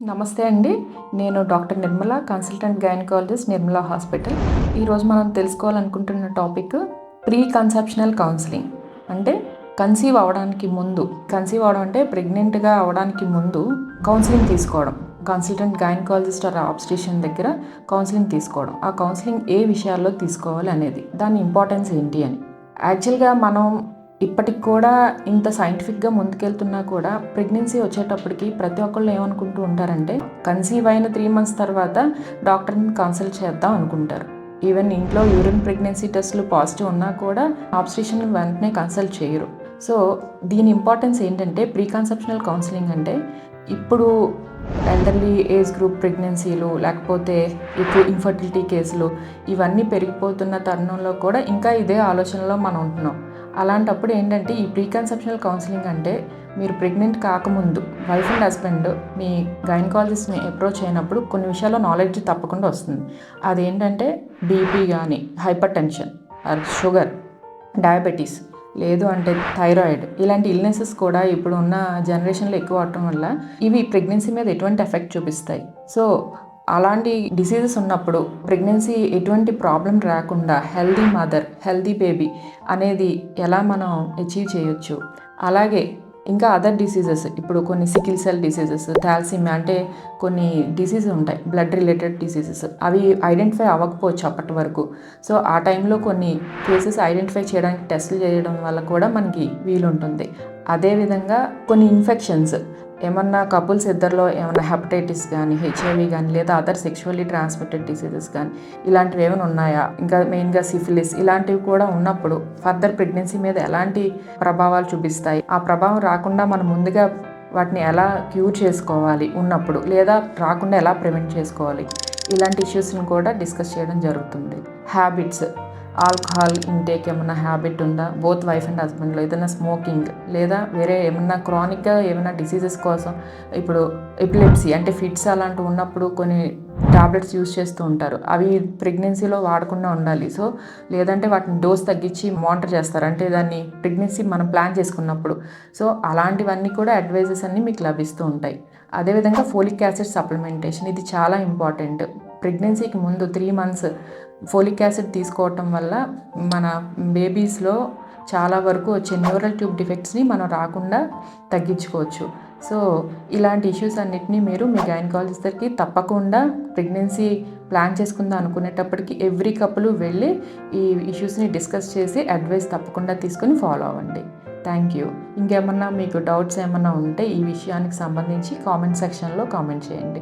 నమస్తే అండి. నేను doctor Nirmala, consultant gynaecologist, Nirmala hospital. ఈరోజు మనం తెలుసుకోవాలనుకుంటున్న టాపిక్ ప్రీ కన్సెప్షనల్ కౌన్సిలింగ్. అంటే కన్సీవ్ అవ్వడం అంటే ప్రెగ్నెంట్‌గా అవ్వడానికి ముందు కౌన్సిలింగ్ తీసుకోవడం. కన్సల్టెంట్ గైనకాలజిస్ట్ ఆర్ ఆబ్స్ట్రిషియన్ దగ్గర కౌన్సిలింగ్ తీసుకోవడం. ఆ కౌన్సిలింగ్ ఏ విషయాల్లో తీసుకోవాలి అనేది, దాని ఇంపార్టెన్స్ ఏంటి అని. యాక్చువల్‌గా మనం ఇప్పటికి కూడా ఇంత సైంటిఫిక్‌గా ముందుకెళ్తున్నా కూడా ప్రెగ్నెన్సీ వచ్చేటప్పటికి ప్రతి ఒక్కళ్ళు ఏమనుకుంటూ ఉంటారంటే, కన్సీవ్ అయిన 3 మంత్స్ తర్వాత డాక్టర్‌ని కన్సల్ట్ చేద్దాం అనుకుంటారు. ఈవెన్ ఇంట్లో యూరిన్ ప్రెగ్నెన్సీ టెస్టులు పాజిటివ్ ఉన్నా కూడా ఆబ్స్ట్రిషియన్ వెంటనే కన్సల్ట్ చేయరు. సో దీని ఇంపార్టెన్స్ ఏంటంటే, ప్రీ కన్సెప్షనల్ కౌన్సిలింగ్ అంటే ఇప్పుడు ఎల్డర్లీ ఏజ్ గ్రూప్ ప్రెగ్నెన్సీలు, లేకపోతే ఇప్పుడు ఇన్ఫర్టిలిటీ కేసులు ఇవన్నీ పెరిగిపోతున్న తరుణంలో కూడా ఇంకా ఇదే ఆలోచనలో మనం ఉంటున్నాం. అలాంటప్పుడు ఏంటంటే, ఈ ప్రీ కన్సెప్షనల్ కౌన్సిలింగ్ అంటే మీరు ప్రెగ్నెంట్ కాకముందు వైఫ్ అండ్ హస్బెండ్ మీ గైనకాలజిస్ట్ని అప్రోచ్ అయినప్పుడు కొన్ని విషయాల్లో నాలెడ్జ్ తప్పకుండా వస్తుంది. అదేంటంటే బీపీ కానీ, hypertension or sugar, diabetes, లేదు అంటే థైరాయిడ్, ఇలాంటి ఇల్నెసెస్ కూడా ఇప్పుడు ఉన్న జనరేషన్లో ఎక్కువ అవటం వల్ల ఇవి ప్రెగ్నెన్సీ మీద ఎటువంటి ఎఫెక్ట్ చూపిస్తాయి. సో అలాంటి డిసీజెస్ ఉన్నప్పుడు ప్రెగ్నెన్సీ ఎటువంటి ప్రాబ్లం రాకుండా హెల్దీ మదర్, హెల్దీ బేబీ అనేది ఎలా మనం అచీవ్ చేయొచ్చు. అలాగే ఇంకా అదర్ డిసీజెస్, ఇప్పుడు కొన్ని సికిల్ సెల్ డిసీజెస్, థాలసీమియా, అంటే కొన్ని డిసీజెస్ ఉంటాయి, బ్లడ్ రిలేటెడ్ డిసీజెస్. అవి ఐడెంటిఫై అవ్వకపోవచ్చు అప్పటి వరకు. సో ఆ టైంలో కొన్ని కేసెస్ ఐడెంటిఫై చేయడానికి టెస్టులు చేయడం వల్ల కూడా మనకి వీలుంటుంది. అదేవిధంగా కొన్ని ఇన్ఫెక్షన్స్, ఏమన్నా కపుల్స్ ఇద్దరిలో ఏమన్నా హెపటైటిస్ కానీ, హెచ్ఐవి కానీ, లేదా అదర్ సెక్షువల్లీ ట్రాన్స్మిటెడ్ డిసీజెస్ కానీ ఇలాంటివి ఏమైనా ఉన్నాయా, ఇంకా మెయిన్గా సిఫిలిస్, ఇలాంటివి కూడా ఉన్నప్పుడు ఫర్దర్ ప్రెగ్నెన్సీ మీద ఎలాంటి ప్రభావాలు చూపిస్తాయి, ఆ ప్రభావం రాకుండా మనం ముందుగా వాటిని ఎలా క్యూర్ చేసుకోవాలి ఉన్నప్పుడు, లేదా రాకుండా ఎలా ప్రివెంట్ చేసుకోవాలి, ఇలాంటి ఇష్యూస్ని కూడా డిస్కస్ చేయడం జరుగుతుంది. హ్యాబిట్స్, ఆల్కహాల్ ఇంటేక్ ఏమన్నా హ్యాబిట్ ఉందా, బోత్ వైఫ్ అండ్ హస్బెండ్లో, ఏదైనా స్మోకింగ్, లేదా వేరే ఏమన్నా క్రానిక్గా ఏమైనా డిసీజెస్ కోసం, ఇప్పుడు ఎపిలెప్సీ అంటే ఫిట్స్ అలాంటివి ఉన్నప్పుడు కొన్ని టాబ్లెట్స్ యూజ్ చేస్తూ ఉంటారు. అవి ప్రెగ్నెన్సీలో వాడకుండా ఉండాలి. సో లేదంటే వాటిని డోస్ తగ్గించి మానిటర్ చేస్తారు, అంటే దాన్ని ప్రెగ్నెన్సీ మనం ప్లాన్ చేసుకున్నప్పుడు. సో అలాంటివన్నీ కూడా అడ్వైజెస్ అన్నీ మీకు లభిస్తూ ఉంటాయి. అదేవిధంగా ఫోలిక్ యాసిడ్ సప్లిమెంటేషన్, ఇది చాలా ఇంపార్టెంట్. ప్రెగ్నెన్సీకి ముందు 3 మంత్స్ ఫోలిక్ యాసిడ్ తీసుకోవటం వల్ల మన బేబీస్లో చాలా వరకు వచ్చే న్యూరల్ ట్యూబ్ డిఫెక్ట్స్ని మనం రాకుండా తగ్గించుకోవచ్చు. సో ఇలాంటి ఇష్యూస్ అన్నిటినీ మీరు మీ గైనకాలజిస్ట్ దగ్గరికి తప్పకుండా ప్రెగ్నెన్సీ ప్లాన్ చేసుకుందాం అనుకునేటప్పటికి ఎవ్రీ కపుల్ వెళ్ళి ఈ ఇష్యూస్ని డిస్కస్ చేసి అడ్వైస్ తప్పకుండా తీసుకొని ఫాలో అవ్వండి. Thank you. ఇంకేమన్నా మీకు డౌట్స్ ఏమన్నా ఉంటే ఈ విషయానికి సంబంధించి కామెంట్ సెక్షన్లో కామెంట్ చేయండి.